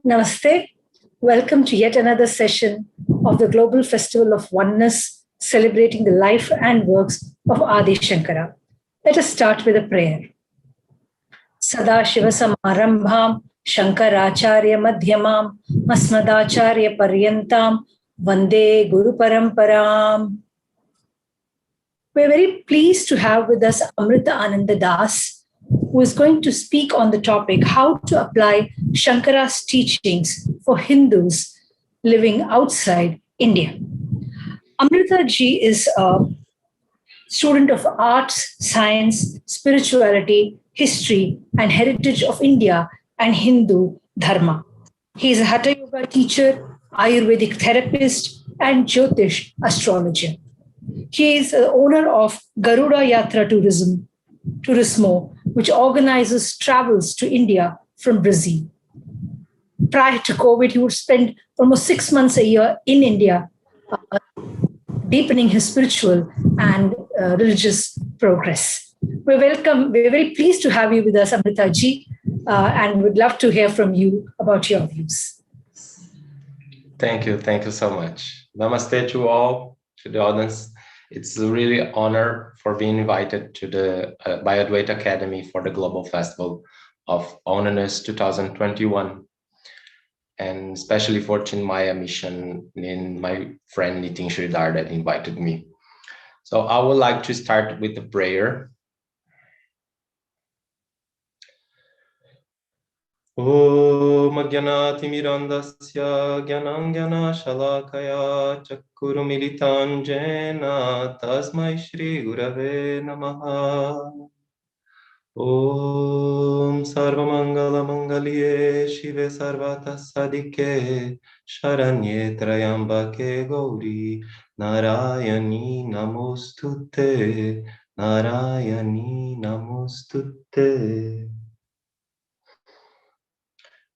Namaste. Welcome to yet another session of the Global Festival of Oneness, celebrating the life and works of Adi Shankara. Let us start with a prayer. Sada Shiva Samarambham, Shankaracharya Madhyamam, Asmadacharya Paryantam, Vande Guru Paramparam. We're very pleased to have with us Amrita Ananda Das, who is going to speak on the topic how to apply Shankara's teachings for Hindus living outside India. Amrita ji is a student of arts, science, spirituality, history, and heritage of India and Hindu Dharma. He is a Hatha Yoga teacher, Ayurvedic therapist, and Jyotish astrologer. He is the owner of Garuda Yatra Turismo, which organizes travels to India from Brazil. Prior to COVID, he would spend almost 6 months a year in India, deepening his spiritual and religious progress. We're very pleased to have you with us, Amrita ji, and would love to hear from you about your views. Thank you so much. Namaste to all, to the audience. It's a really honor for being invited to the by Advaita Academy for the Global Festival of Oneness 2021, and especially for Chinmaya Mission and my friend Nitin Sridhar that invited me. So I would like to start with a prayer. Om Gyanati Mirandasya Gyanangyana Shalakaya Chakuru Militanjena Tasmai Shri Gurave Namaha. Om Sarvamangala Mangalye Shive Sarvata Sadike Sharanye Trayambake Gauri Narayani Namostute Narayani Namostute.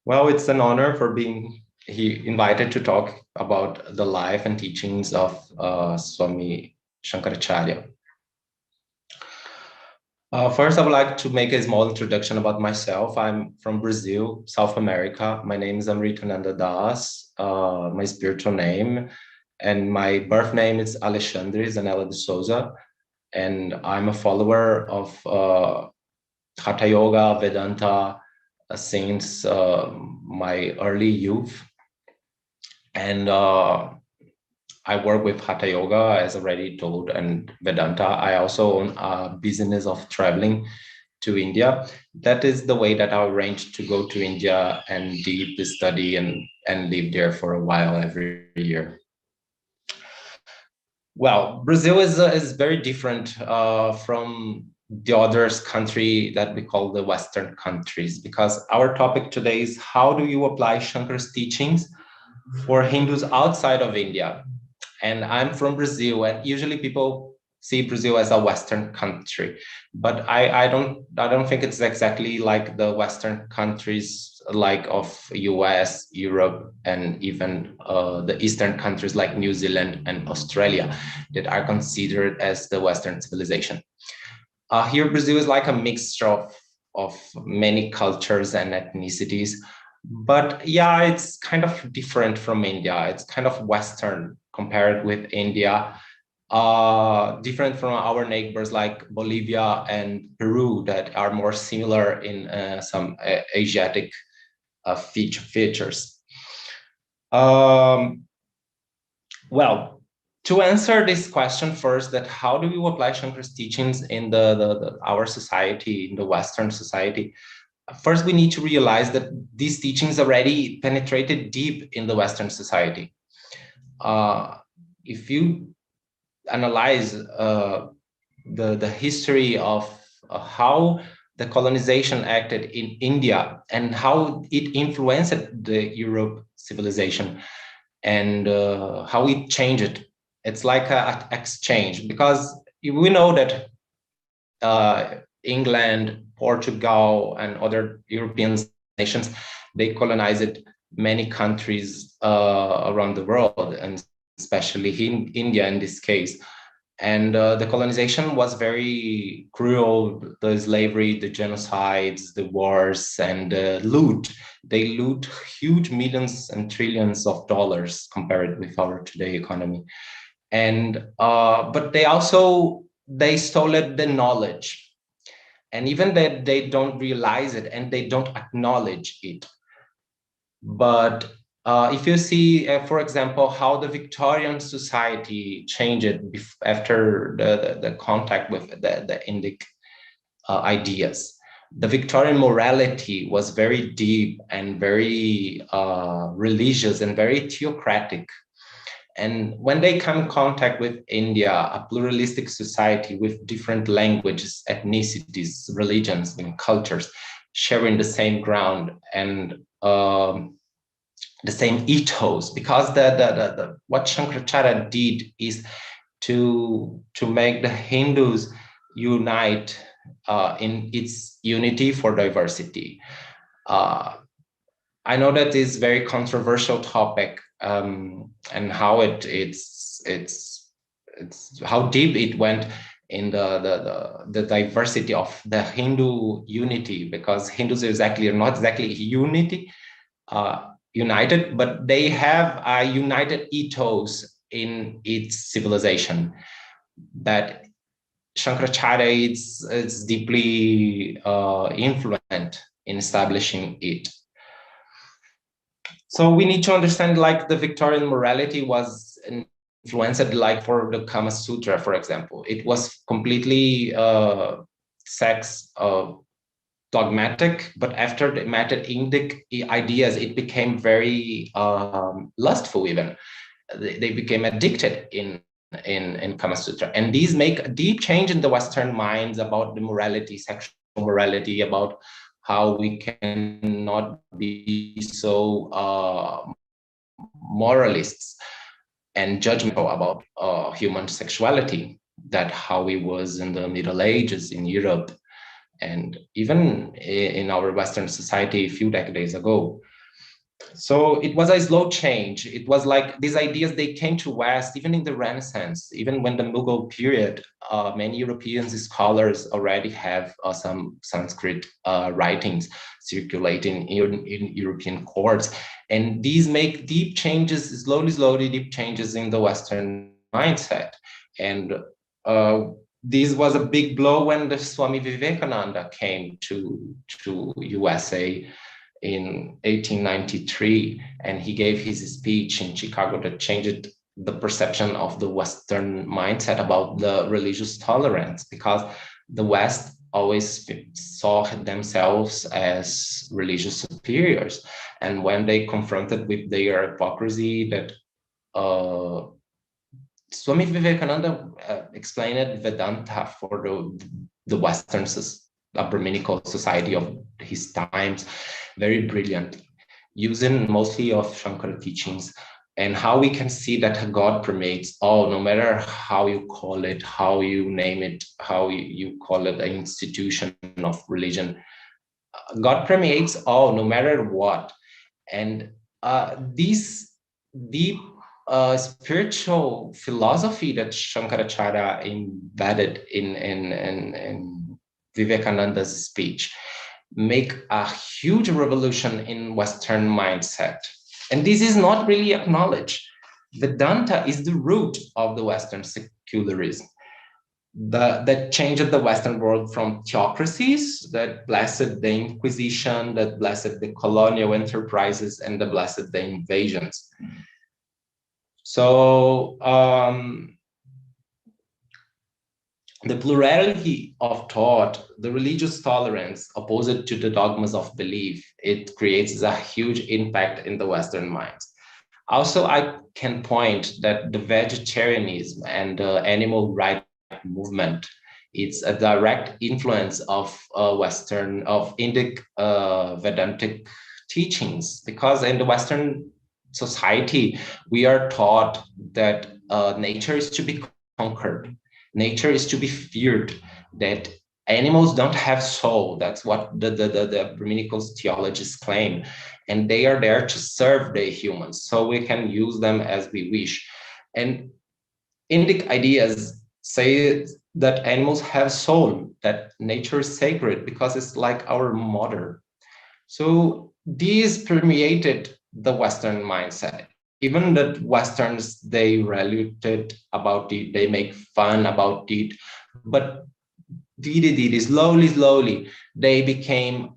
Well, it's an honor for being invited to talk about the life and teachings of Swami Shankaracharya. First, I would like to make a small introduction about myself. I'm from Brazil, South America. My name is Amrita Ananda Das, my spiritual name, and my birth name is Alexandre Zanella de Souza, and I'm a follower of Hatha Yoga, Vedanta, since my early youth, and I work with Hatha Yoga, as already told, and Vedanta. I also own a business of traveling to India. That is the way that I arranged to go to India and deep study and live there for a while every year. Well, Brazil is very different from the other country that we call the Western countries, because our topic today is how do you apply Shankara's teachings for Hindus outside of India? And I'm from Brazil, and usually people see Brazil as a Western country, but I don't think it's exactly like the Western countries like of US, Europe, and even the Eastern countries like New Zealand and Australia that are considered as the Western civilization. Here, Brazil is like a mixture of many cultures and ethnicities, but yeah, it's kind of different from India. It's kind of Western compared with India, different from our neighbors like Bolivia and Peru that are more similar in some Asiatic features. Well, to answer this question first, that how do we apply Shankara's teachings in our society, in the Western society? First, we need to realize that these teachings already penetrated deep in the Western society. If you analyze the history of how the colonization acted in India and how it influenced the Europe civilization and how it changed it, it's like an exchange, because we know that England, Portugal, and other European nations, they colonized many countries around the world, and especially in India in this case. And the colonization was very cruel. The slavery, the genocides, the wars, and loot. They loot huge millions and trillions of dollars compared with our today economy. And but they stole the knowledge, and even that they don't realize it and they don't acknowledge it. But if you see, for example, how the Victorian society changed after the contact with the Indic ideas, the Victorian morality was very deep and very religious and very theocratic. And when they come in contact with India, a pluralistic society with different languages, ethnicities, religions, and cultures, sharing the same ground and the same ethos, because what Shankaracharya did is to make the Hindus unite in its unity for diversity. I know that is very controversial topic, and how it's how deep it went in the diversity of the Hindu unity, because Hindus are not exactly unity, united, but they have a united ethos in its civilization that Shankaracharya is deeply influent in establishing it. So we need to understand, like, the Victorian morality was influenced, like, for the Kama Sutra, for example. It was completely sex dogmatic, but after the method Indic ideas, it became very lustful even. They became addicted in Kama Sutra. And these make a deep change in the Western minds about the morality, sexual morality, about how we cannot be so moralists and judgmental about human sexuality, that how it was in the Middle Ages in Europe, and even in our Western society a few decades ago. So it was a slow change. It was like these ideas, they came to West even in the Renaissance, even when the Mughal period. Many European scholars already have some Sanskrit writings circulating in European courts. And these make deep changes, slowly deep changes in the Western mindset. And this was a big blow when the Swami Vivekananda came to USA in 1893, and he gave his speech in Chicago that changed the perception of the Western mindset about the religious tolerance, because the West always saw themselves as religious superiors. And when they confronted with their hypocrisy, that Swami Vivekananda explained Vedanta for the Western Brahminical society of his times very brilliant, using mostly of Shankara teachings, and how we can see that God permeates all, no matter how you call it, how you name it, how you call it an institution of religion. God permeates all, no matter what. And this deep spiritual philosophy that Shankaracharya embedded in Vivekananda's speech make a huge revolution in Western mindset. And this is not really acknowledged. Vedanta is the root of the Western secularism that changed the Western world from theocracies that blessed the Inquisition, that blessed the colonial enterprises, and that blessed the invasions. So the plurality of thought, the religious tolerance opposed to the dogmas of belief, it creates a huge impact in the Western minds. Also, I can point that the vegetarianism and the animal rights movement, it's a direct influence of Indic Vedantic teachings, because in the Western society, we are taught that nature is to be conquered. Nature is to be feared, that animals don't have soul. That's what the Brahminical theologists claim. And they are there to serve the humans, so we can use them as we wish. And Indic ideas say that animals have soul, that nature is sacred because it's like our mother. So these permeated the Western mindset. Even that Westerns, they related about it, they make fun about it, but slowly, they became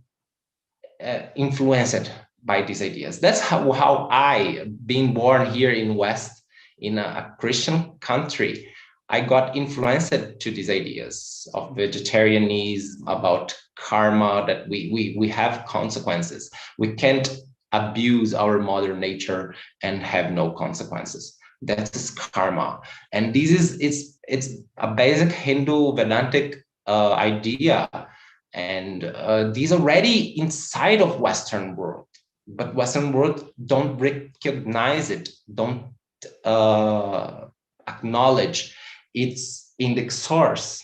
influenced by these ideas. That's how I, being born here in West, in a Christian country, I got influenced to these ideas of vegetarianism, about karma, that we have consequences. We can't abuse our mother nature and have no consequences. That's karma. And this is it's a basic Hindu Vedantic idea, and these already inside of Western world, but Western world don't recognize it, don't acknowledge its Indic source.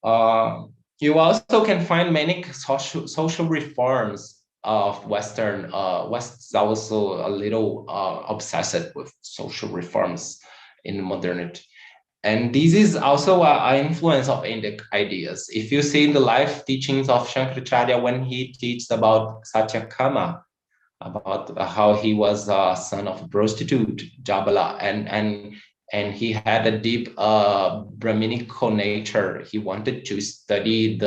You also can find many social reforms of Western. West is also a little obsessed with social reforms in modernity. And this is also an influence of Indic ideas. If you see the life teachings of Shankaracharya when he teaches about Satyakama, about how he was a son of a prostitute, Jabala, and he had a deep Brahminical nature. He wanted to study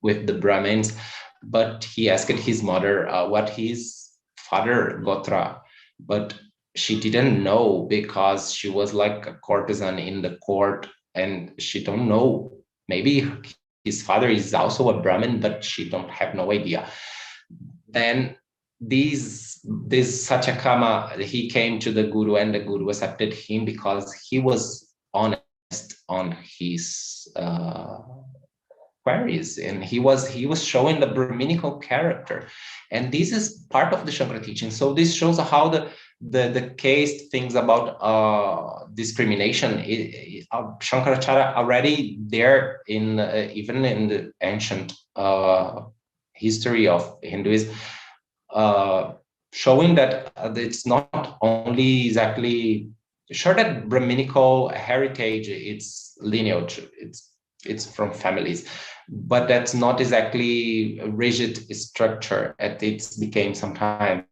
with the Brahmins, but he asked his mother what his father Gotra, but she didn't know because she was like a courtesan in the court, and she don't know. Maybe his father is also a Brahmin, but she don't have no idea. Then this Satyakama, he came to the Guru, and the Guru accepted him because he was honest on his queries, and he was showing the Brahminical character, and this is part of the Shankara teaching. So this shows how the case things about discrimination. Shankaracharya already there in even in the ancient history of Hinduism, showing that it's not only exactly sure that Brahminical heritage, it's lineage, it's from families, but that's not exactly a rigid structure as it's became sometimes.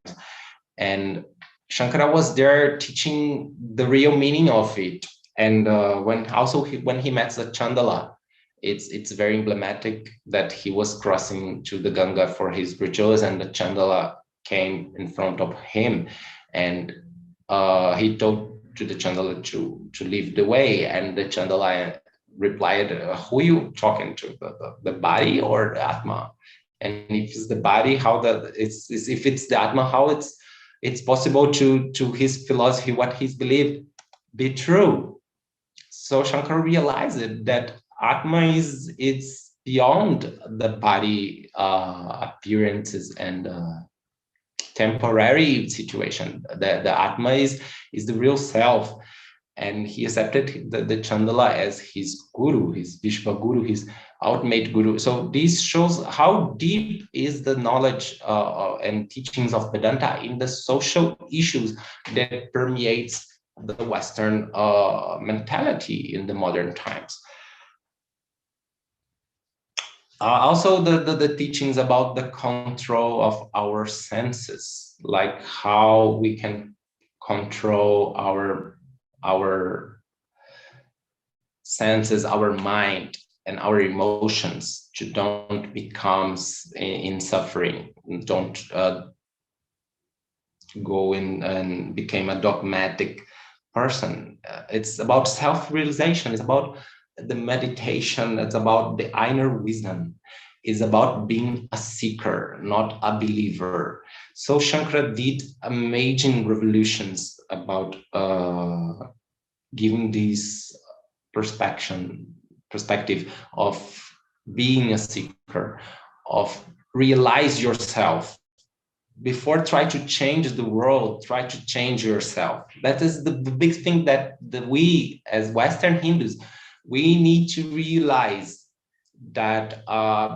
And Shankara was there teaching the real meaning of it. And when he met the Chandala, it's very emblematic that he was crossing to the Ganga for his rituals, and the Chandala came in front of him, and he told to the Chandala to leave the way, and the Chandala replied, "Who are you talking to? The body or the Atma? And if it's the body, how if it's the Atma, how it's possible to his philosophy, what he's believed, be true?" So Shankara realized that Atma it's beyond the body appearances and temporary situation. The Atma is the real self, and he accepted the Chandala as his guru, his Vishva guru, his ultimate guru. So this shows how deep is the knowledge and teachings of Vedanta in the social issues that permeates the Western mentality in the modern times. Also, the teachings about the control of our senses, like how we can control our senses, our mind, and our emotions to don't become in suffering, don't go in and become a dogmatic person. It's about self-realization. It's about the meditation. It's about the inner wisdom. It's about being a seeker, not a believer. So Shankara did amazing revolutions about giving this perspective of being a seeker, of realize yourself. Before try to change the world, try to change yourself. That is the big thing that we as Western Hindus, we need to realize that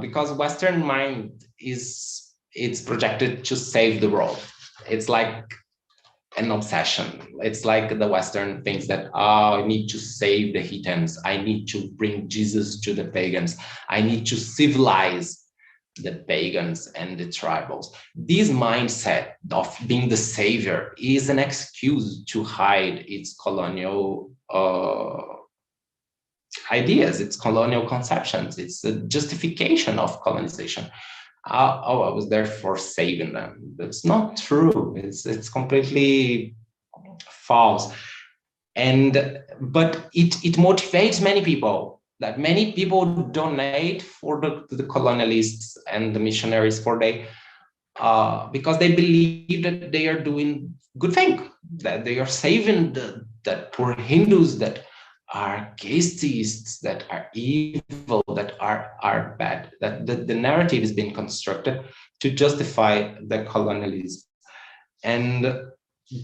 because Western mind it's projected to save the world. It's like an obsession. It's like the Western thinks that, oh, I need to save the heathens. I need to bring Jesus to the pagans. I need to civilize the pagans and the tribals. This mindset of being the savior is an excuse to hide its colonial ideas, its colonial conceptions. It's a justification of colonization. I was there for saving them. That's not true. It's completely false. But it motivates many people, that many people donate for the colonialists and the missionaries for because they believe that they are doing good thing, that they are saving that poor Hindus that are castes, that are evil, that are bad. That the narrative is being constructed to justify the colonialism. And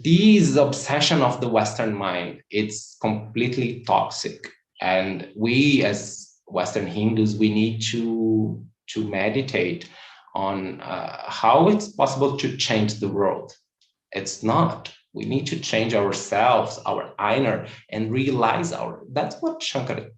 this obsession of the Western mind, it's completely toxic. And we as Western Hindus, we need to meditate on how it's possible to change the world. It's not. We need to change ourselves, our inner, and realize that's what Shankara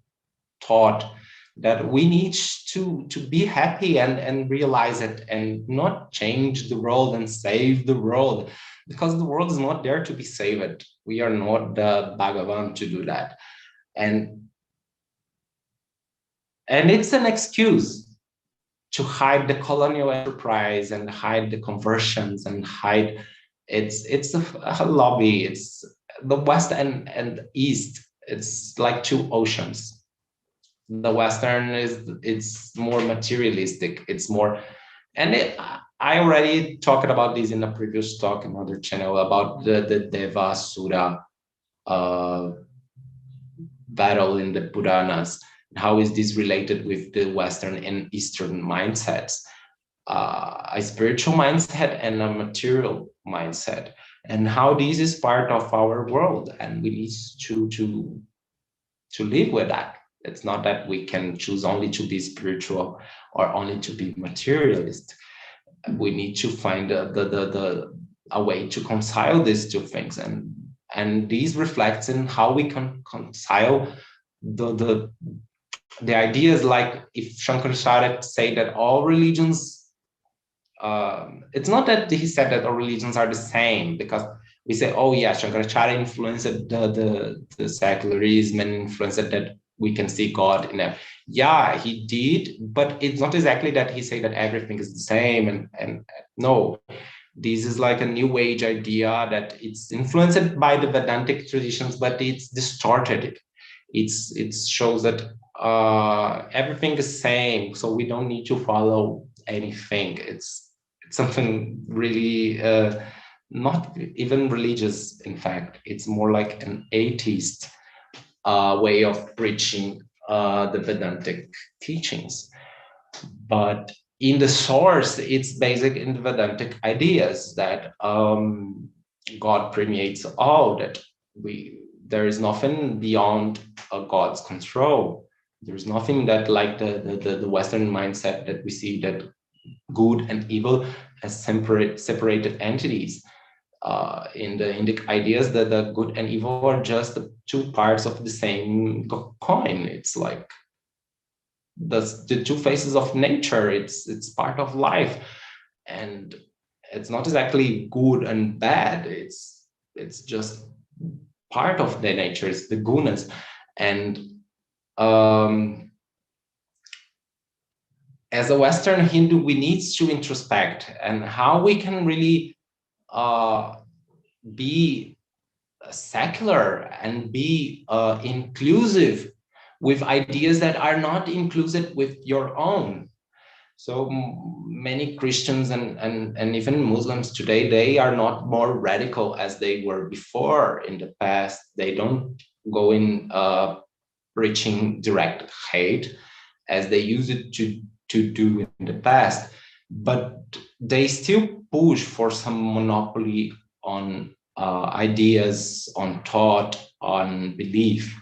taught, that we need to be happy and realize it, and not change the world and save the world, because the world is not there to be saved. We are not the Bhagavan to do that. And it's an excuse to hide the colonial enterprise and hide the conversions and hide it's a lobby. It's the West and East. It's like two oceans. The Western it's more materialistic. It's more, and I already talked about this in a previous talk, another channel, about the Deva Sura battle in the Puranas. How is this related with the Western and Eastern mindsets? A spiritual mindset and a material mindset, and how this is part of our world, and we need to live with that. It's not that we can choose only to be spiritual or only to be materialist. We need to find a way to reconcile these two things, and these reflects in how we can reconcile the ideas, like if Shankaracharya say that all religions, it's not that he said that all religions are the same, because we say, oh yeah, Shankaracharya influenced the secularism and influenced that we can see God in it. Yeah, he did, but it's not exactly that he said that everything is the same. And no, this is like a new age idea that it's influenced by the Vedantic traditions, but it's distorted. It shows that everything is same, so we don't need to follow anything. It's something really not even religious. In fact, it's more like an atheist way of preaching the Vedantic teachings. But in the source, it's basic in the Vedantic ideas that God permeates all, that there is nothing beyond God's control. There's nothing that, like the Western mindset that we see, that good and evil as separated entities. In the Indic ideas, that the good and evil are just the two parts of the same coin. It's like the two faces of nature. It's part of life, and it's not exactly good and bad. It's just part of the nature. It's the gunas. And as a Western Hindu, we need to introspect, and how we can really be secular and be inclusive with ideas that are not inclusive with your own. So many Christians and even Muslims today, they are not more radical as they were before in the past. They don't go in preaching direct hate as they used it to do in the past, but they still push for some monopoly on ideas, on thought, on belief,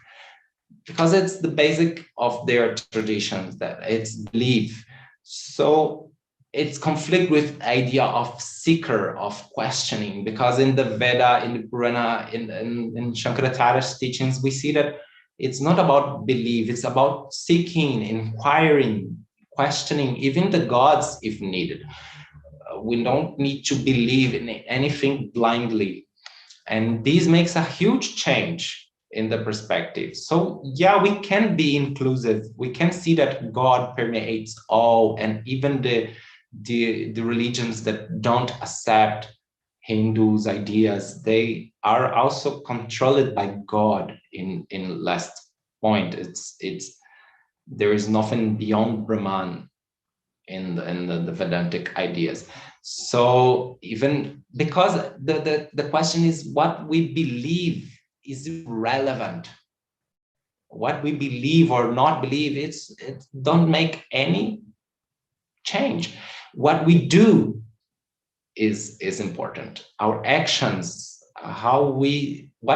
because it's the basic of their traditions, that it's belief. So it's conflict with idea of seeker, of questioning, because in the Veda, in the Purana, in Shankaracharya's teachings, we see that it's not about belief, it's about seeking, inquiring, questioning, even the gods if needed. We don't need to believe in anything blindly. And this makes a huge change in the perspective. So yeah, we can be inclusive. We can see that God permeates all, and even the religions that don't accept Hindus' ideas, they are also controlled by God. In last point, it's there is nothing beyond Brahman in the Vedantic ideas. So even because the question is what we believe is irrelevant. What we believe or not believe, it don't make any change. What we do is important. Our actions, what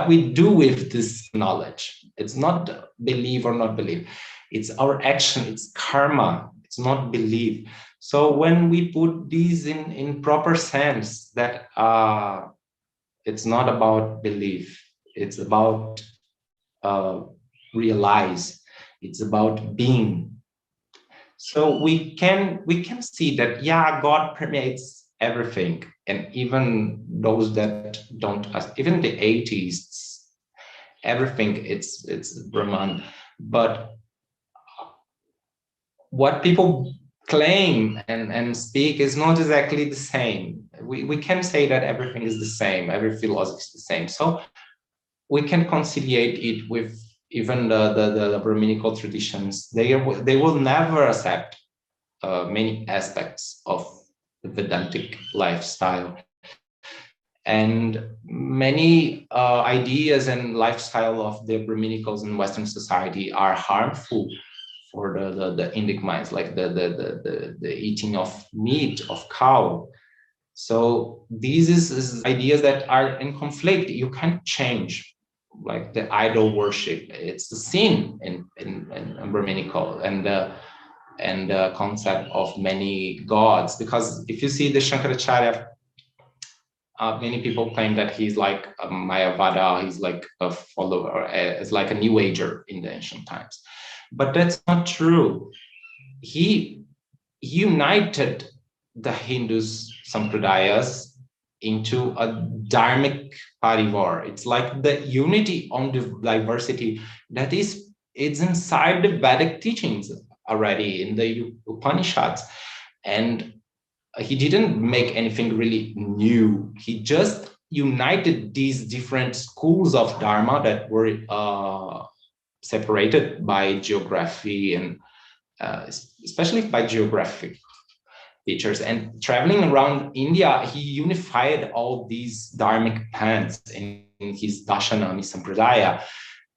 we do with this knowledge. It's not believe or not believe. It's our action. It's karma. It's not belief. So when we put these in proper sense, that it's not about belief. It's about realize. It's about being. So we can see that, yeah, God permeates everything, and even those that don't, even the atheists, everything it's Brahman. But what people claim and speak is not exactly the same. We can say that everything is the same, every philosophy is the same. So we can conciliate it with even the Brahminical traditions. They will never accept many aspects of the Vedantic lifestyle. And many ideas and lifestyle of the Brahminicals in Western society are harmful for the Indic minds, like the eating of meat, of cow. So these is ideas that are in conflict. You can't change, like the idol worship. It's the sin in Brahminical, and the concept of many gods. Because if you see the Shankaracharya, many people claim that he's like a Mayavada, he's like a follower, it's like a new ager in the ancient times. But that's not true. He united the Hindus sampradayas into a dharmic parivar. It's like the unity on the diversity that it's inside the Vedic teachings already in the Upanishads. And he didn't make anything really new. He just united these different schools of Dharma that were separated by geography, and especially by geographic features. And traveling around India, he unified all these dharmic paths in his Dashanami Sampradaya.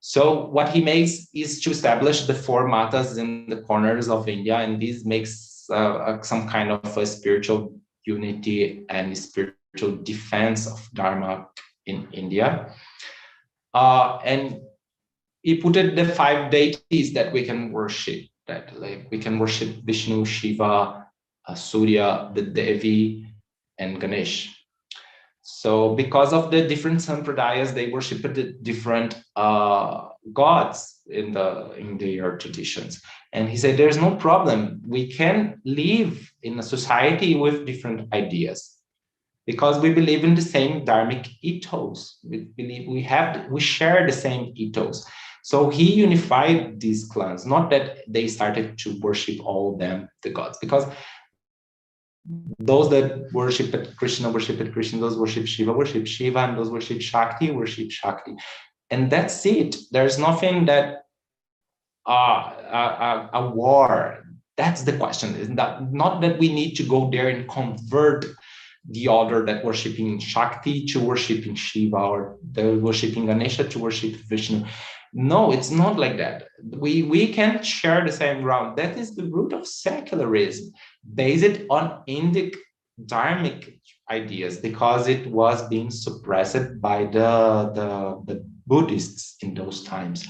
So what he makes is to establish the four matas in the corners of India, and this makes some kind of a spiritual unity and spiritual defense of Dharma in India. And he put it the 5 deities that we can worship, that like we can worship Vishnu, Shiva, Surya, the Devi, and Ganesh. So because of the different sampradayas, they worship the different gods in their traditions. And he said, there's no problem. We can live in a society with different ideas because we believe in the same dharmic ethos. We believe we share the same ethos. So he unified these clans, not that they started to worship all of them, the gods, because those that worship Krishna, those worship Shiva, and those worship Shakti. And that's it. There's nothing that a war. That's the question. Is that not that we need to go there and convert the other that worshiping Shakti to worshiping Shiva, or the worshiping Ganesha to worship Vishnu. No, it's not like that. We can share the same ground. That is the root of secularism, based on Indic dharmic ideas, because it was being suppressed by the Buddhists in those times.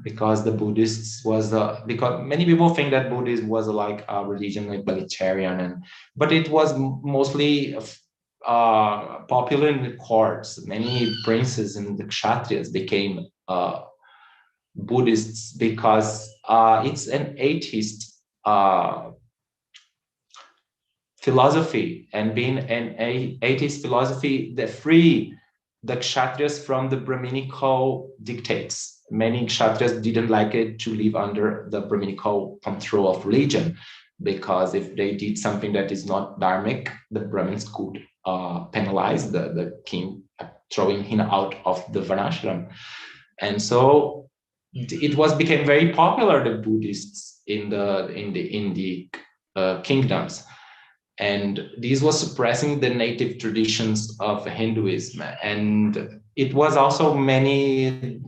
because the Buddhists was because many people think that Buddhism was like a religion egalitarian, but it was mostly popular in the courts. Many princes and the kshatriyas became Buddhists because it's an atheist philosophy, and being an atheist philosophy that free the kshatriyas from the Brahminical dictates. Many kshatriyas didn't like it to live under the Brahminical control of religion, because if they did something that is not dharmic, the Brahmins could penalize the king, throwing him out of the varnashram. And so it became very popular, the Buddhists in the Indic kingdoms. And this was suppressing the native traditions of Hinduism. And it was also many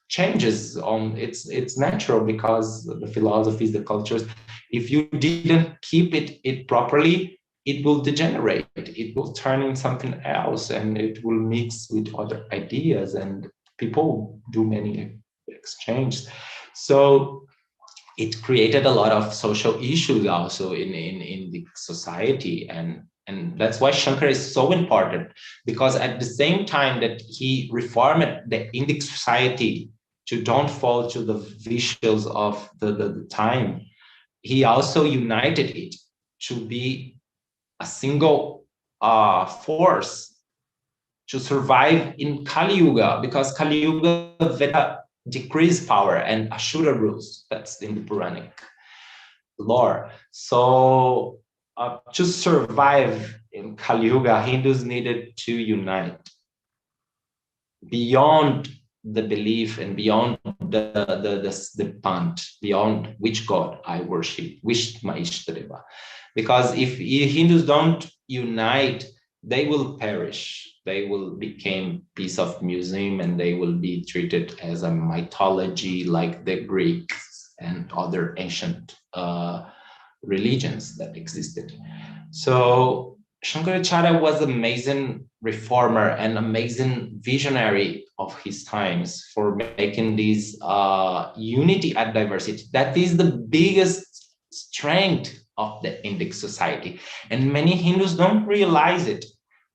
changes on it's natural, because the philosophies, the cultures, if you didn't keep it properly, it will degenerate, it will turn in something else, and it will mix with other ideas, and people do many exchanges. So it created a lot of social issues also in the society, and that's why Shankara is so important, because at the same time that he reformed the Indic society to don't fall to the vicious of the time, he also united it to be a single force to survive in Kali Yuga, because Kali Yuga Veda decrease power and Ashura rules. That's in the Puranic lore. So to survive in Kali Yuga, Hindus needed to unite beyond the belief and beyond the pant, beyond which god I worship, which my Ishtareva. Because if Hindus don't unite, they will perish. They will become piece of museum, and they will be treated as a mythology like the Greeks and other ancient religions that existed. So Shankaracharya was an amazing reformer and amazing visionary of his times for making this unity and diversity. That is the biggest strength of the Indic society. And many Hindus don't realize it.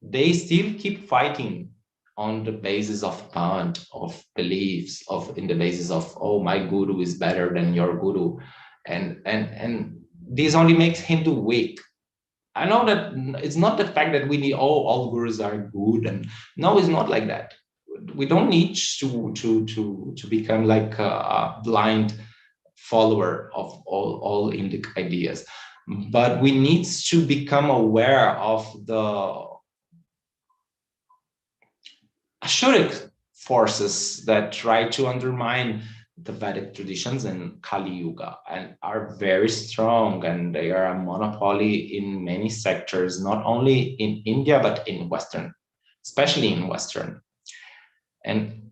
They still keep fighting on the basis of pant, of beliefs, in the basis of, oh, my guru is better than your guru. And this only makes Hindu weak. I know that it's not the fact that we need, all gurus are good, and no, it's not like that. We don't need to become like a blind follower of all Indic ideas, but we need to become aware of the Ashuric forces that try to undermine the Vedic traditions in Kali Yuga, and are very strong, and they are a monopoly in many sectors, not only in India, but in Western, especially in Western. And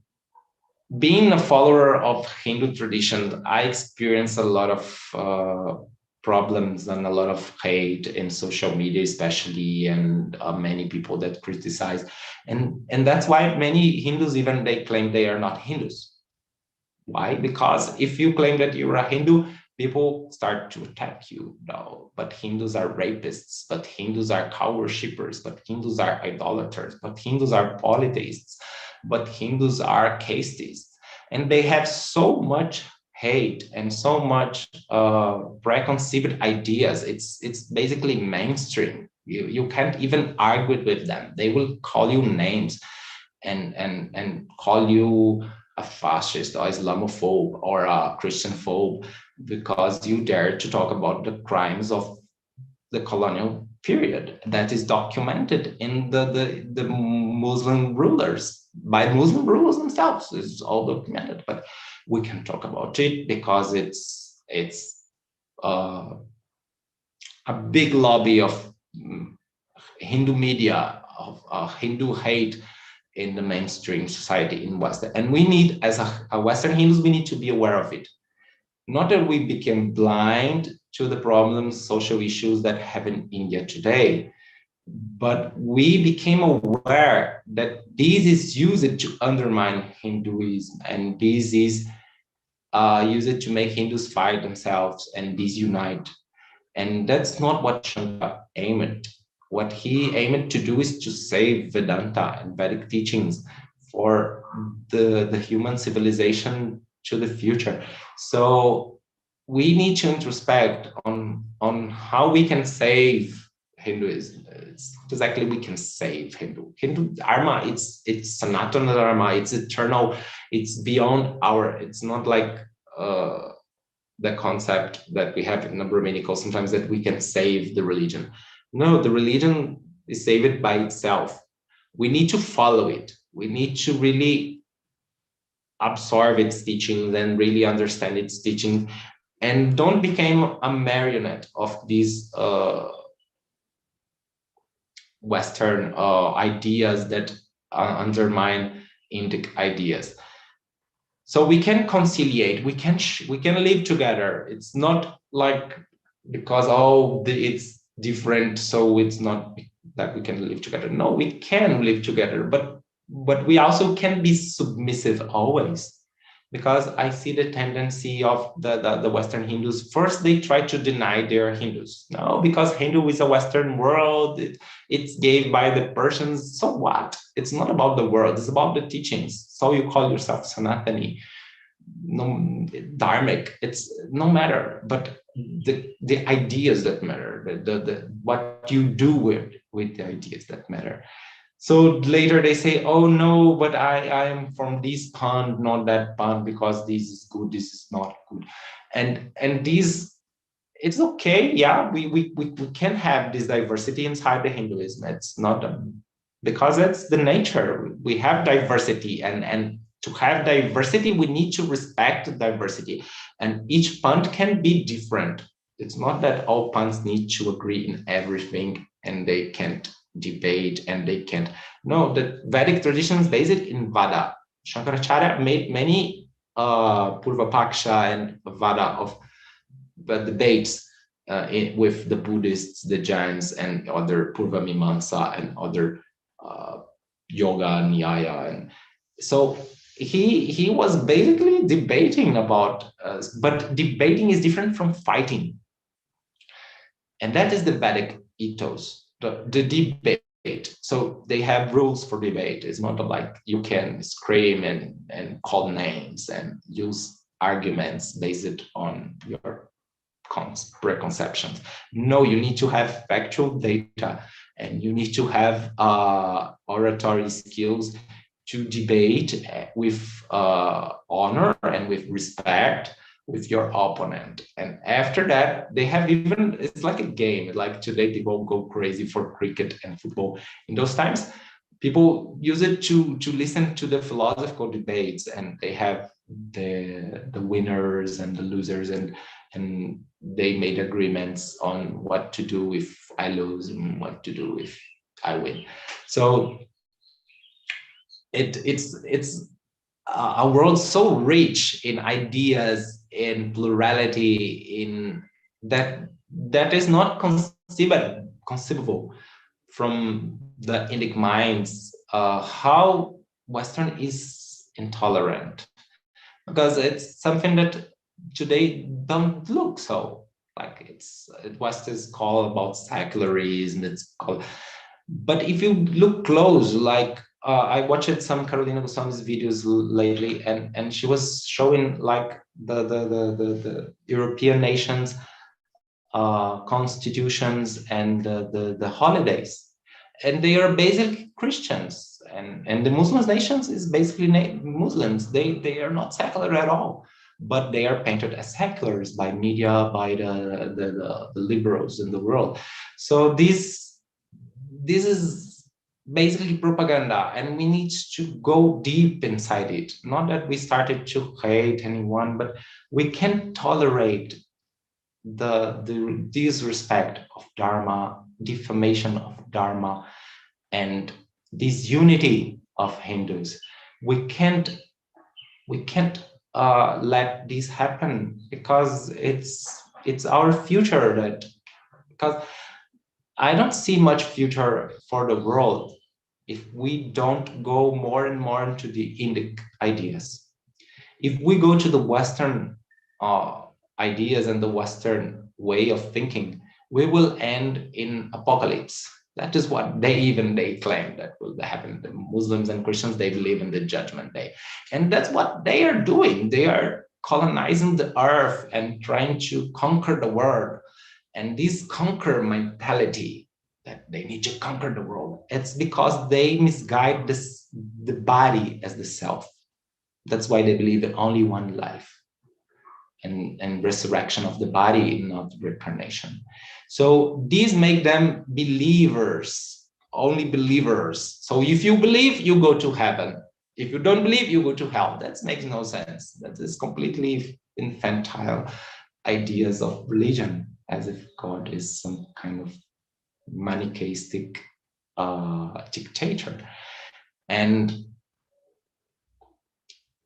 being a follower of Hindu traditions, I experienced a lot of problems and a lot of hate in social media, especially, and many people that criticize. And that's why many Hindus, even they claim they are not Hindus. Why? Because if you claim that you're a Hindu, people start to attack you. No, but Hindus are rapists, but Hindus are cow worshippers, but Hindus are idolaters, but Hindus are polytheists, but Hindus are castes. And they have so much hate and so much preconceived ideas. It's basically mainstream. You can't even argue with them. They will call you names and call you a fascist or Islamophobe or a Christian phobe because you dare to talk about the crimes of the colonial period that is documented in the Muslim rulers by Muslim rulers themselves. It's all documented, but we can talk about it because it's a big lobby of Hindu media, of Hindu hate in the mainstream society in Western. And we need, as a Western Hindus, we need to be aware of it. Not that we became blind to the problems, social issues that have in India today, but we became aware that this is used to undermine Hinduism, and this is used to make Hindus fight themselves and disunite. And that's not what Shankara aimed. What he aimed to do is to save Vedanta and Vedic teachings for the human civilization to the future. So we need to introspect on how we can save Hinduism. It's exactly we can save Hindu Dharma. It's Sanatana Dharma. It's eternal. It's beyond our. It's not like the concept that we have in a Brahminical sometimes that we can save the religion. No, the religion is saved by itself. We need to follow it. We need to really absorb its teachings and really understand its teaching, and don't become a marionette of these Western ideas that undermine Indic ideas. So we can conciliate, we can live together. It's not like because it's different, so it's not that we can live together. No, we can live together, but we also can be submissive always. Because I see the tendency of the Western Hindus. First, they try to deny they're Hindus. No, because Hindu is a Western world. It's gave by the Persians. So what? It's not about the world. It's about the teachings. So you call yourself Sanatani, no, dharmic. It's no matter. But the ideas that matter. The what you do with the ideas that matter. So later they say, oh no, but I am from this pond, not that pond, because this is good, this is not good. And these, it's okay, yeah, we can have this diversity inside the Hinduism. It's not because it's the nature. We have diversity, and to have diversity, we need to respect diversity. And each pond can be different. It's not that all ponds need to agree in everything and they can't debate and they can't. No, the Vedic tradition is based in Vada. Shankaracharya made many Purva Paksha and Vada of debates with the Buddhists, the Jains, and other Purva Mimamsa and other Yoga, Nyaya. And so he was basically debating about, but debating is different from fighting. And that is the Vedic ethos, the debate. So they have rules for debate. It's not like you can scream and call names and use arguments based on your preconceptions. No, you need to have factual data, and you need to have oratory skills to debate with honor and with respect with your opponent. And after that, they have even, it's like a game. Like today, people go crazy for cricket and football. In those times, people use it to listen to the philosophical debates, and they have the winners and the losers, and they made agreements on what to do if I lose and what to do if I win. So it's a world so rich in ideas, in plurality, in that is not conceivable from the Indic minds. How Western is intolerant, because it's something that today don't look so. Like West is called about secularism. It's called, but if you look close, like I watched some Carolina Goswami's videos lately, and she was showing like the European nations constitutions and the holidays, and they are basically Christians, and the Muslim nations is basically Muslims. They are not secular at all, but they are painted as seculars by media, by the liberals in the world. So this is basically propaganda, and we need to go deep inside it. Not that we started to hate anyone, but we can't tolerate the disrespect of Dharma, defamation of Dharma, and disunity of Hindus. We can't let this happen, because it's our future. That because I don't see much future for the world if we don't go more and more into the Indic ideas. If we go to the Western ideas and the Western way of thinking, we will end in apocalypse. That is what they claim that will happen. The Muslims and Christians, they believe in the judgment day. And that's what they are doing. They are colonizing the earth and trying to conquer the world. And this conquer mentality, that they need to conquer the world, it's because they misguide the body as the self. That's why they believe in only one life and resurrection of the body, not reincarnation. So these make them believers, only believers. So if you believe, you go to heaven. If you don't believe, you go to hell. That makes no sense. That is completely infantile ideas of religion, as if God is some kind of manichaeistic dictator. And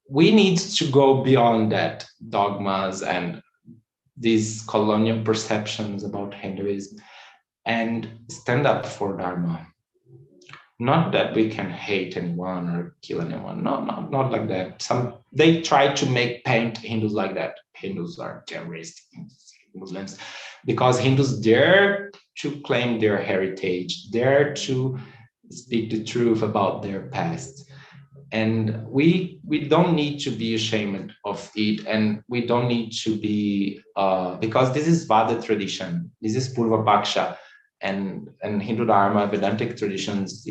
we need to go beyond that dogmas and these colonial perceptions about Hinduism and stand up for Dharma. Not that we can hate anyone or kill anyone. No, not like that. They try to paint Hindus like that. Hindus are terrorists, Muslims, because Hindus dare to claim their heritage, dare to speak the truth about their past. And we don't need to be ashamed of it, and we don't need to be because this is Vada tradition, this is Purva Paksha, and Hindu Dharma, Vedantic traditions.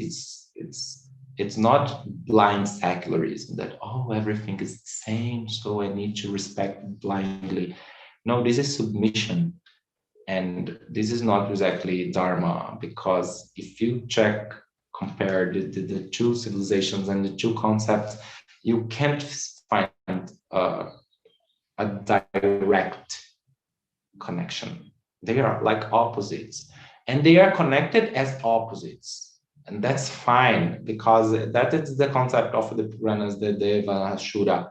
It's not blind secularism that everything is the same, so I need to respect blindly. No, this is submission, and this is not exactly Dharma, because if you compare the two civilizations and the two concepts, you can't find a direct connection. They are like opposites, and they are connected as opposites, and that's fine, because that is the concept of the Puranas, the Deva Shura,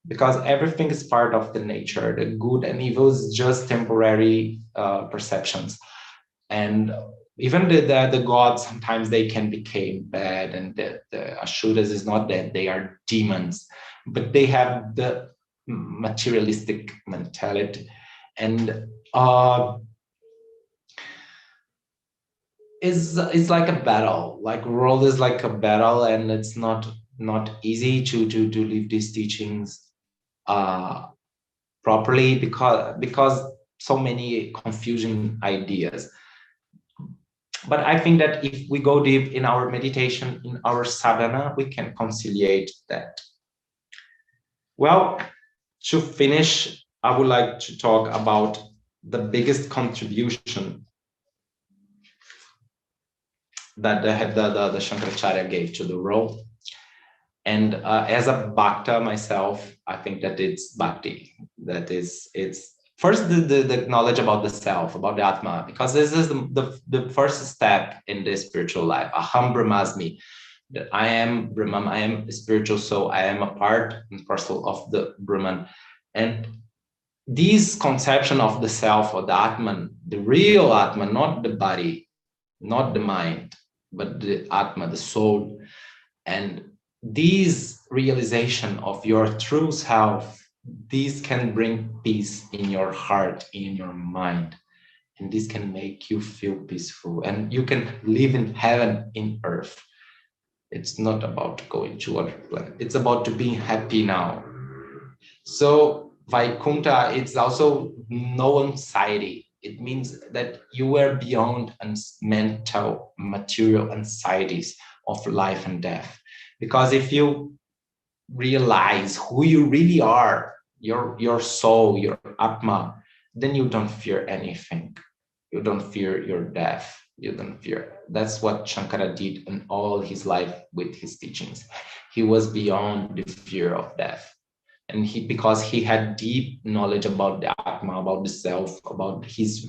because everything is part of the nature. The good and evil is just temporary perceptions, and even the gods, sometimes they can become bad, and the Asuras is not that they are demons, but they have the materialistic mentality. And it's like a battle, like world is like a battle, and it's not easy to live these teachings properly, because so many confusing ideas. But I think that if we go deep in our meditation, in our sadhana, we can conciliate that. Well, to finish, I would like to talk about the biggest contribution that the Shankaracharya gave to the world. And as a Bhakta myself, I think that it's Bhakti. It's first the knowledge about the self, about the Atma, because this is the first step in the spiritual life. Aham Brahmasmi, that I am Brahman, I am a spiritual soul, I am a part and parcel of the Brahman. And this conception of the self, or the Atman, the real Atman, not the body, not the mind, but the Atma, the soul, and this realization of your true self, this can bring peace in your heart, in your mind, and this can make you feel peaceful, and you can live in heaven in earth. It's not about going to other planet, it's about to being happy now. So Vaikunta, it's also no anxiety. It means that you are beyond mental, material anxieties of life and death. Because if you realize who you really are, your soul, your Atma, then you don't fear anything. You don't fear your death. You don't fear. That's what Shankara did in all his life with his teachings. He was beyond the fear of death. And because he had deep knowledge about the Atma, about the self, about his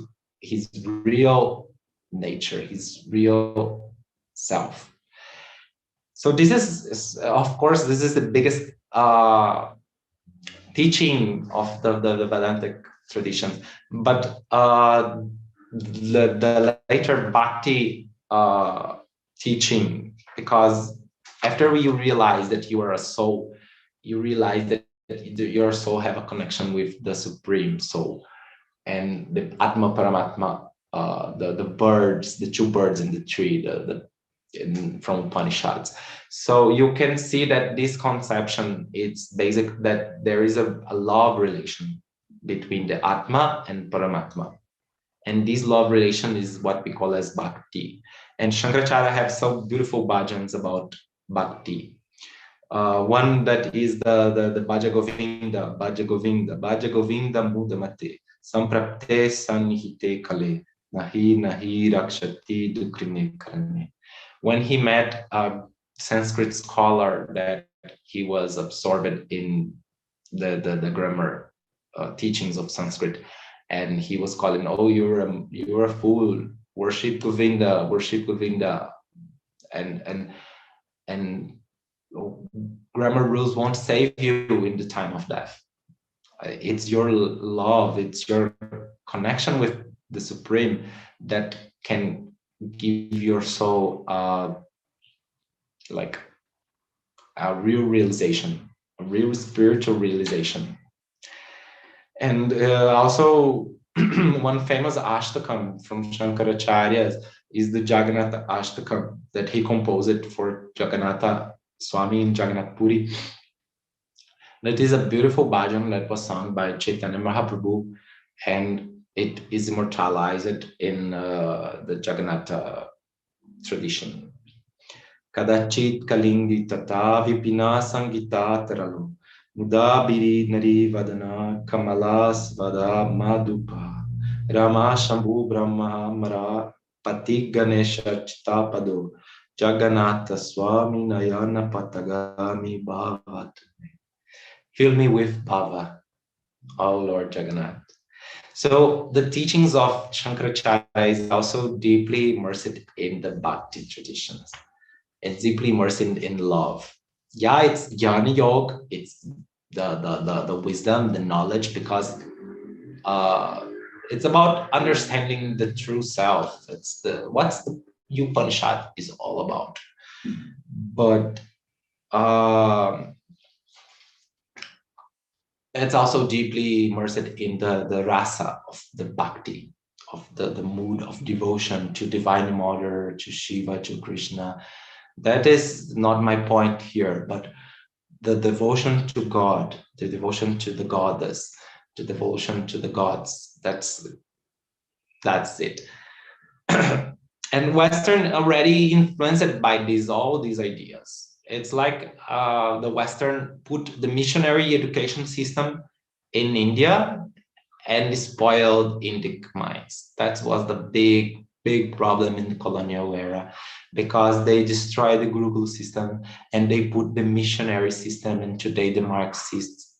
real nature, his real self. So this is, of course, this is the biggest teaching of the Vedantic tradition. But the later Bhakti teaching, because after you realize that you are a soul, you realize that your soul have a connection with the Supreme Soul and the Atma Paramatma, the birds, the two birds in the tree, from Upanishads. So you can see that this conception, it's basic, that there is a love relation between the Atma and Paramatma. And this love relation is what we call as bhakti. And Shankaracharya have some beautiful bhajans about bhakti. One that is the Bhaja Govinda, Bhaja Govinda, Bhaja Govinda Mudamate, Samprapte Sanihite Kale, Nahi Nahi Rakshati Dukrine Karane. When he met a Sanskrit scholar that he was absorbed in the grammar teachings of Sanskrit, and he was calling, "Oh, you're a fool! Worship Govinda, worship Govinda," and grammar rules won't save you in the time of death. It's your love, it's your connection with the Supreme that can give your soul like a real realization, a real spiritual realization. And also one famous Ashtakam from Shankaracharya is the Jagannatha Ashtakam that he composed for Jagannatha Swami in Jagannath Puri. That is a beautiful bhajan that was sung by Chaitanya Mahaprabhu, and it is immortalized in the Jagannatha tradition. Kadachit kalingi tata vipina sangita taralu mudabiri nari vadana kamalas vada madupa Rama Shambhu Brahma Mara Pati Ganesha Chitapado Jagannatha Swami Nayana Patagami Bhavat. Fill me with bhava, O Lord Jagannath. So the teachings of Shankaracharya is also deeply immersed in the Bhakti traditions. It's deeply immersed in love. Yeah, it's Jnana Yoga, it's the wisdom, the knowledge, because it's about understanding the true self. It's what's the Upanishad is all about. But it's also deeply immersed in the rasa of the bhakti, of the mood of devotion to Divine Mother, to Shiva, to Krishna. That is not my point here, but the devotion to God, the devotion to the goddess, the devotion to the gods, that's it. And Western already influenced by all these ideas. It's like the Western put the missionary education system in India and spoiled Indic minds. That was the big problem in the colonial era, because they destroyed the Gurukul system and they put the missionary system, and today the Marxist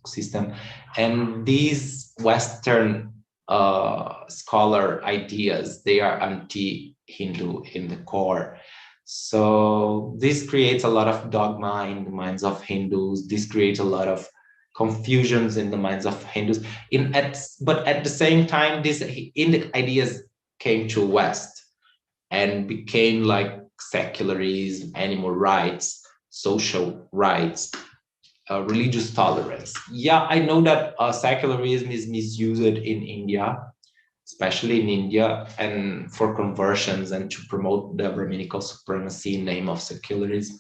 system. And these Western scholar ideas, they are anti-Hindu in the core. So this creates a lot of dogma in the minds of Hindus. This creates a lot of confusions in the minds of Hindus. But at the same time, these Indic ideas came to West and became like secularism, animal rights, social rights, religious tolerance. Yeah, I know that secularism is misused in India, especially in India, and for conversions and to promote the Brahminical supremacy in name of secularism.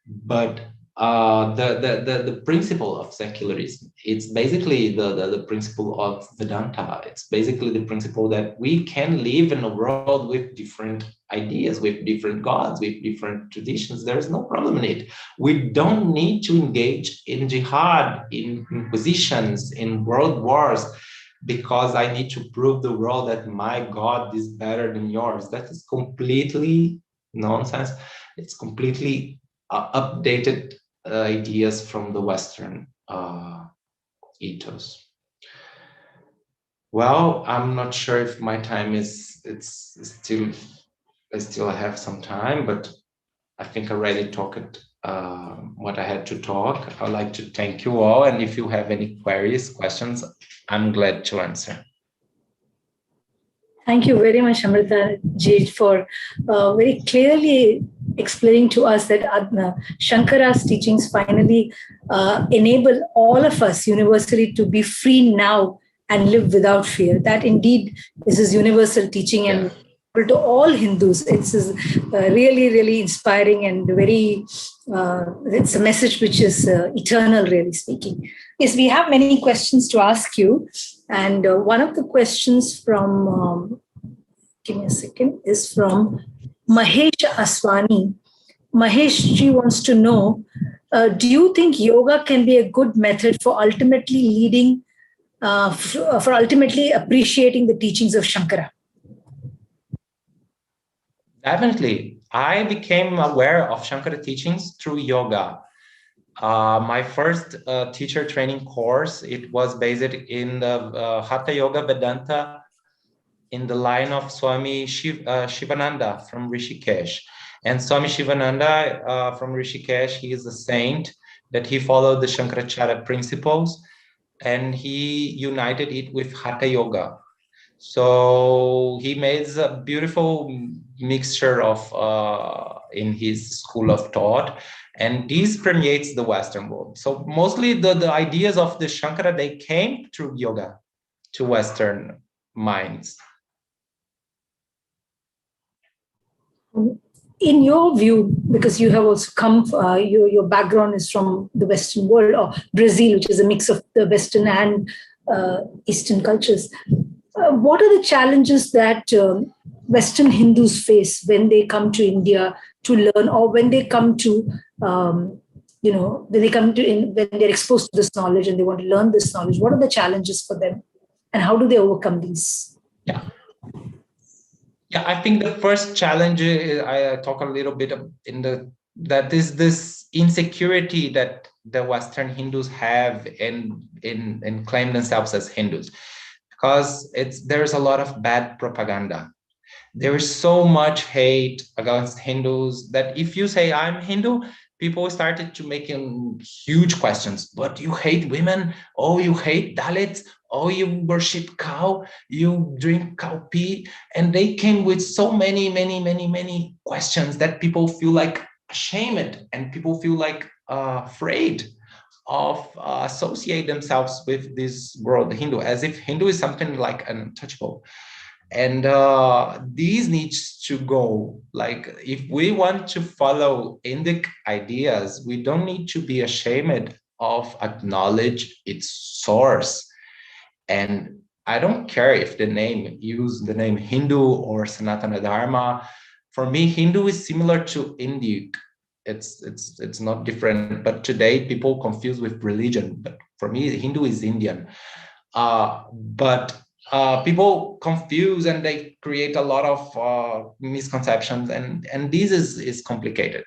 But the principle of secularism, it's basically the principle of Vedanta. It's basically the principle that we can live in a world with different ideas, with different gods, with different traditions. There's no problem in it. We don't need to engage in jihad, in inquisitions, in world wars, because I need to prove the world that my God is better than yours. That is completely nonsense. It's completely updated ideas from the Western ethos. Well, I'm not sure if my time I still have some time, but I think I already talked what I had to talk. I'd like to thank you all, and if you have any questions, I'm glad to answer. Thank you very much, Amrita ji, for very clearly explaining to us that Shankara's teachings finally enable all of us universally to be free now and live without fear. That indeed is his universal teaching, and to all Hindus, it's really, really inspiring and very, it's a message which is eternal, really speaking. Yes, we have many questions to ask you. And one of the questions from, give me a second, is from Mahesh Aswani. Mahesh ji wants to know, do you think yoga can be a good method for ultimately leading, for ultimately appreciating the teachings of Shankara? Definitely. I became aware of Shankara teachings through yoga. My first teacher training course, it was based in the Hatha Yoga Vedanta in the line of Swami Shivananda from Rishikesh. And Swami Shivananda from Rishikesh, he is a saint that he followed the Shankaracharya principles and he united it with Hatha Yoga. So he made a beautiful mixture of in his school of thought, and this permeates the Western world. So mostly the ideas of the Shankara, they came through yoga to Western minds. In your view, because you have also come, your background is from the Western world, or Brazil, which is a mix of the Western and Eastern cultures. What are the challenges that Western Hindus face when they come to India to learn, or when they come to, when they're exposed to this knowledge and they want to learn this knowledge? What are the challenges for them, and how do they overcome these? Yeah, I think the first challenge I talk a little bit that is this insecurity that the Western Hindus have in claim themselves as Hindus, because there's a lot of bad propaganda. There is so much hate against Hindus that if you say I'm Hindu, people started to make huge questions. But you hate women? Oh, you hate Dalits? Oh, you worship cow? You drink cow pee? And they came with so many questions that people feel like ashamed and people feel like afraid of associate themselves with this world, the Hindu, as if Hindu is something like untouchable. And these needs to go. Like, if we want to follow Indic ideas, we don't need to be ashamed of acknowledge its source. And I don't care if the name Hindu or Sanatana Dharma. For me, Hindu is similar to Indic. It's not different, but today people confuse with religion. But for me, Hindu is Indian. But people confuse and they create a lot of misconceptions, and this is complicated.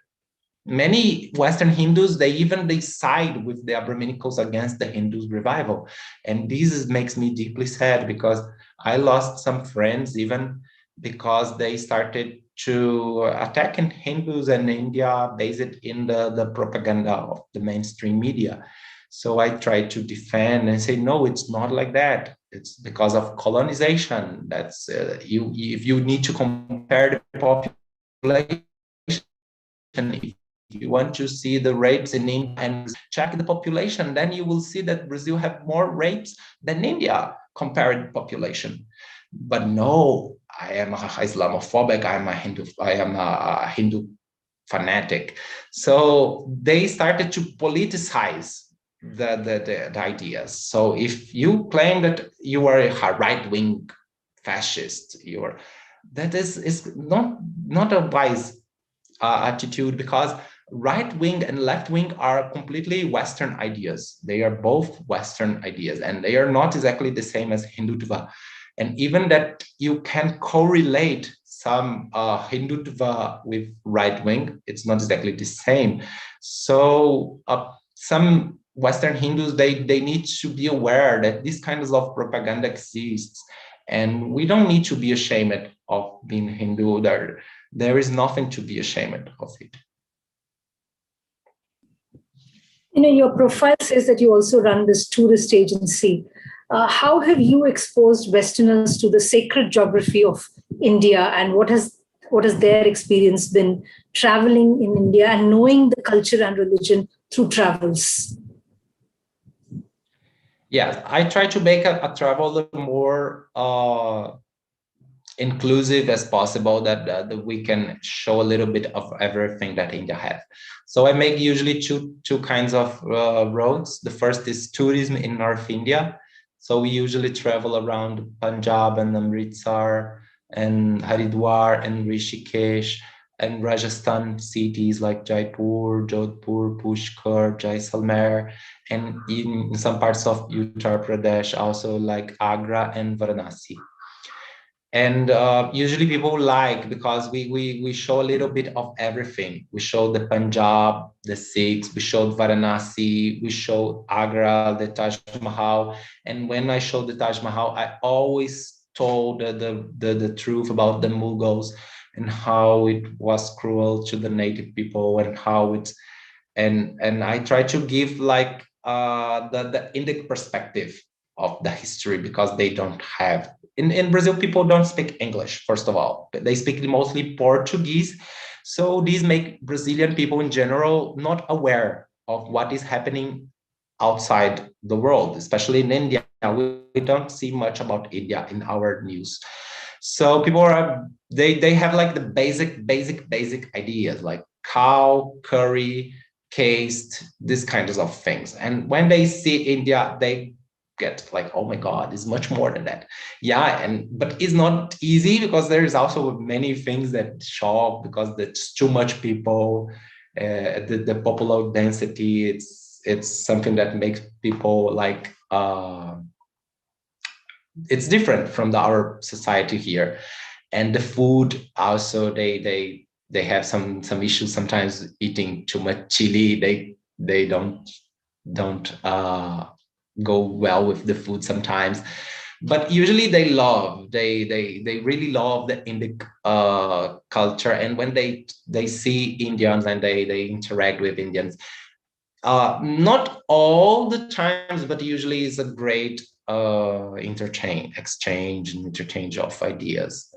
Many Western Hindus, they side with the Brahminicals against the Hindus revival, and this makes me deeply sad, because I lost some friends even because they started to attack Hindus in India based in the propaganda of the mainstream media. So I try to defend and say, no, it's not like that. It's because of colonization. That's if you need to compare the population, if you want to see the rapes in India and check the population, then you will see that Brazil have more rapes than India compared population. But no, I am Islamophobic. I am a Hindu fanatic. So they started to politicize the ideas. So if you claim that you are a right-wing fascist, that is not a wise attitude, because right-wing and left-wing are completely Western ideas. They are both Western ideas, and they are not exactly the same as Hindutva. And even that you can correlate some Hindutva with right-wing, it's not exactly the same. So some Western Hindus, they need to be aware that these kinds of propaganda exists, and we don't need to be ashamed of being Hindu. There is nothing to be ashamed of it. Your profile says that you also run this tourist agency. How have you exposed Westerners to the sacred geography of India, and what has their experience been traveling in India and knowing the culture and religion through travels? Yeah, I try to make a travel more inclusive as possible, that we can show a little bit of everything that India has. So I make usually two kinds of roads. The first is tourism in North India. So we usually travel around Punjab and Amritsar and Haridwar and Rishikesh and Rajasthan cities like Jaipur, Jodhpur, Pushkar, Jaisalmer, and in some parts of Uttar Pradesh also like Agra and Varanasi. And usually people like, because we show a little bit of everything. We show the Punjab, the Sikhs, we showed Varanasi, we show Agra, the Taj Mahal. And when I showed the Taj Mahal, I always told the truth about the Mughals and how it was cruel to the native people, and how it's, and I try to give like the Indic perspective of the history, because they don't have, in Brazil, people don't speak English, first of all. They speak mostly Portuguese. So these make Brazilian people in general not aware of what is happening outside the world, especially in India. We don't see much about India in our news. So people are, they have like the basic ideas, like cow, curry, caste, these kinds of things. And when they see India, they get like, oh my God, it's much more than that. Yeah, but it's not easy, because there is also many things that shock, because there's too much people, the popular density. It's something that makes people like it's different from our society here. And the food also, they have some issues sometimes eating too much chili. They don't go well with the food sometimes, but usually they really love the Indic culture. And when they see Indians and they interact with Indians, not all the times, but usually it's a great exchange and interchange of ideas.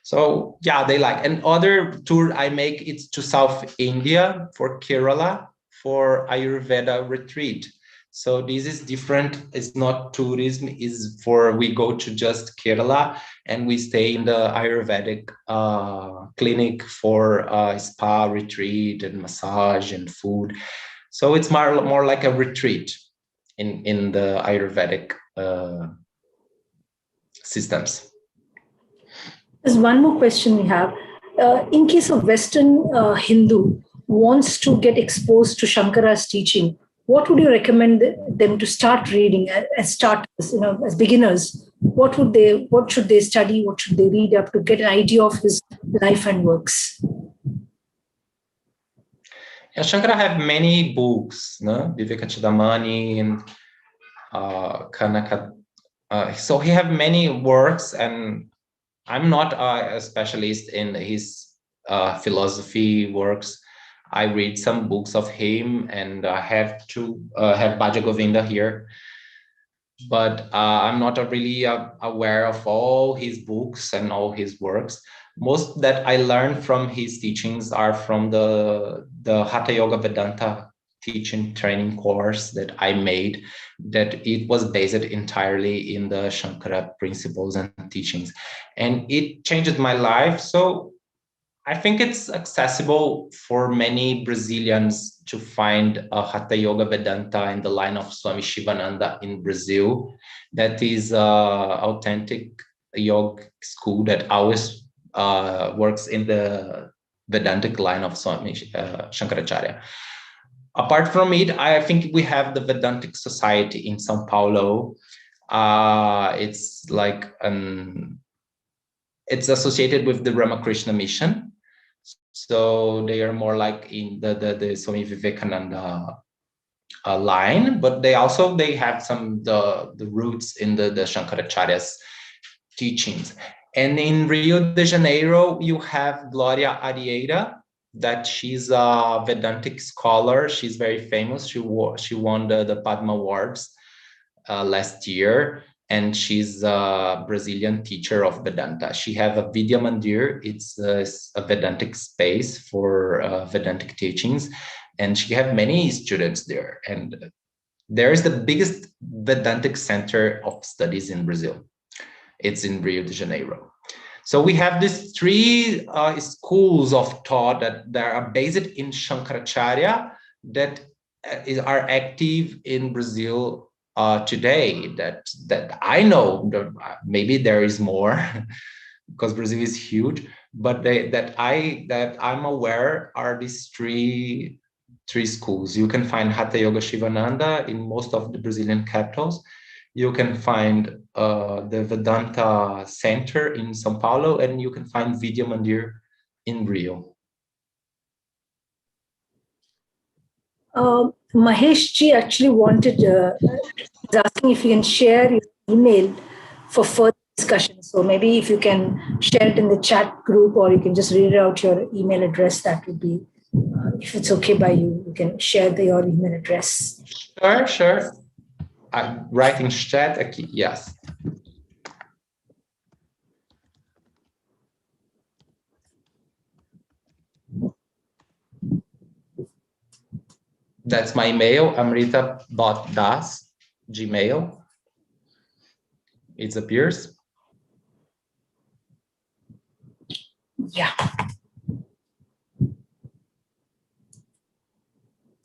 So yeah, they like. And other tour I make, it's to South India, for Kerala, for Ayurveda retreat. So this is different. It's not tourism. Is for, we go to just Kerala and we stay in the Ayurvedic clinic for spa retreat and massage and food. So it's more like a retreat in the Ayurvedic systems. There's one more question we have. In case of Western Hindu wants to get exposed to Shankara's teaching, what would you recommend them to start reading as starters, as beginners? What should they study? What should they read up to get an idea of his life and works? Yeah, Shankara have many books, no? Vivekananda and Kanaka. So he have many works, and I'm not a specialist in his philosophy works. I read some books of him, and I have Bhaja Govinda here, but I'm not really aware of all his books and all his works. Most that I learned from his teachings are from the Hatha Yoga Vedanta teaching training course that I made, that it was based entirely in the Shankara principles and teachings, and it changed my life. So I think it's accessible for many Brazilians to find a Hatha Yoga Vedanta in the line of Swami Shivananda in Brazil. That is authentic yoga school that always works in the Vedantic line of Swami Shankaracharya. Apart from it, I think we have the Vedantic Society in São Paulo. It's like it's associated with the Ramakrishna Mission. So they are more like in the Swami Vivekananda line, but they have some the roots in the Shankaracharya's teachings. And in Rio de Janeiro, you have Gloria Arieira, that she's a Vedantic scholar. She's very famous. She won the Padma Awards. last year, and she's a Brazilian teacher of Vedanta. She has a Vidya Mandir. It's a Vedantic space for Vedantic teachings, and she has many students there. And there is the biggest Vedantic center of studies in Brazil. It's in Rio de Janeiro. So we have these three schools of thought that are based in Shankaracharya that are active in Brazil today. That I know. Maybe there is more because Brazil is huge. But that I'm aware are these three schools. You can find Hatha Yoga Shivananda in most of the Brazilian capitals. You can find the Vedanta Center in São Paulo, and you can find Vidya Mandir in Rio. Mahesh ji actually wanted, is asking if you can share your email for further discussion. So maybe if you can share it in the chat group, or you can just read out your email address, that would be, if it's okay by you, you can share your email address. Sure. I'm writing chat aqui, yes. That's my email, amrita.das, Gmail. It appears. Yeah.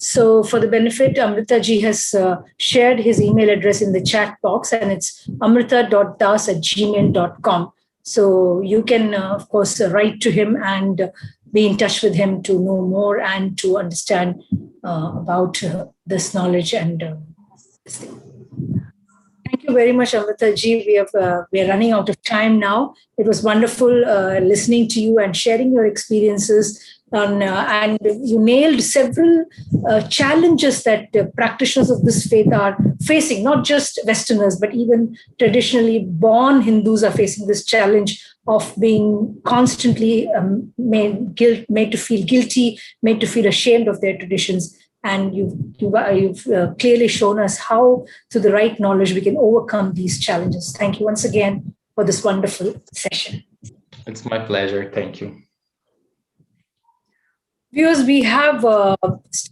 So for the benefit, Amrita ji has shared his email address in the chat box, and it's amrita.das@gmail.com. So you can, of course, write to him and be in touch with him to know more and to understand about this knowledge and this thing. Thank you very much, Amrita ji. We are running out of time now. It was wonderful listening to you and sharing your experiences and you nailed several challenges that practitioners of this faith are facing, not just Westerners, but even traditionally born Hindus are facing this challenge of being constantly made to feel guilty, made to feel ashamed of their traditions. And you've clearly shown us how, through the right knowledge, we can overcome these challenges. Thank you once again for this wonderful session. It's my pleasure. Thank you. Viewers, we have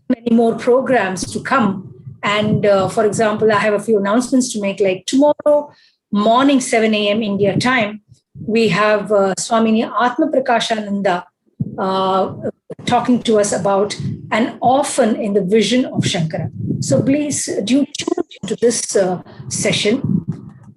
many more programs to come. And for example, I have a few announcements to make, like tomorrow morning, 7 a.m. India time, we have Swamini Atma Prakashananda talking to us about an orphan in the vision of Shankara. So please do tune into this session.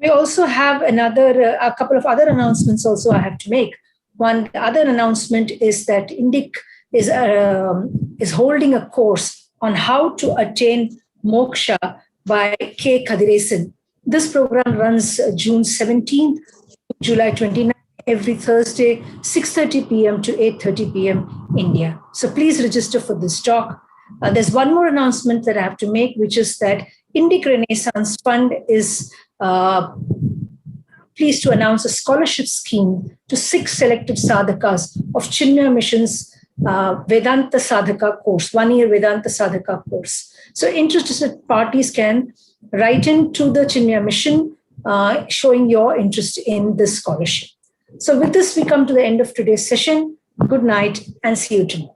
We also have a couple of other announcements also I have to make. One other announcement is that Indic is holding a course on how to attain moksha by K. Kadiresan. This program runs June 17th to July 29th, every Thursday, 6:30 p.m. to 8:30 p.m. India. So please register for this talk. There's one more announcement that I have to make, which is that Indic Renaissance Fund is pleased to announce a scholarship scheme to 6 selected sadhakas of Chinmaya Mission's Vedanta Sadhaka course, 1-year Vedanta Sadhaka course. So interested parties can write into the Chinmaya Mission showing your interest in this scholarship. So with this, we come to the end of today's session. Good night and see you tomorrow.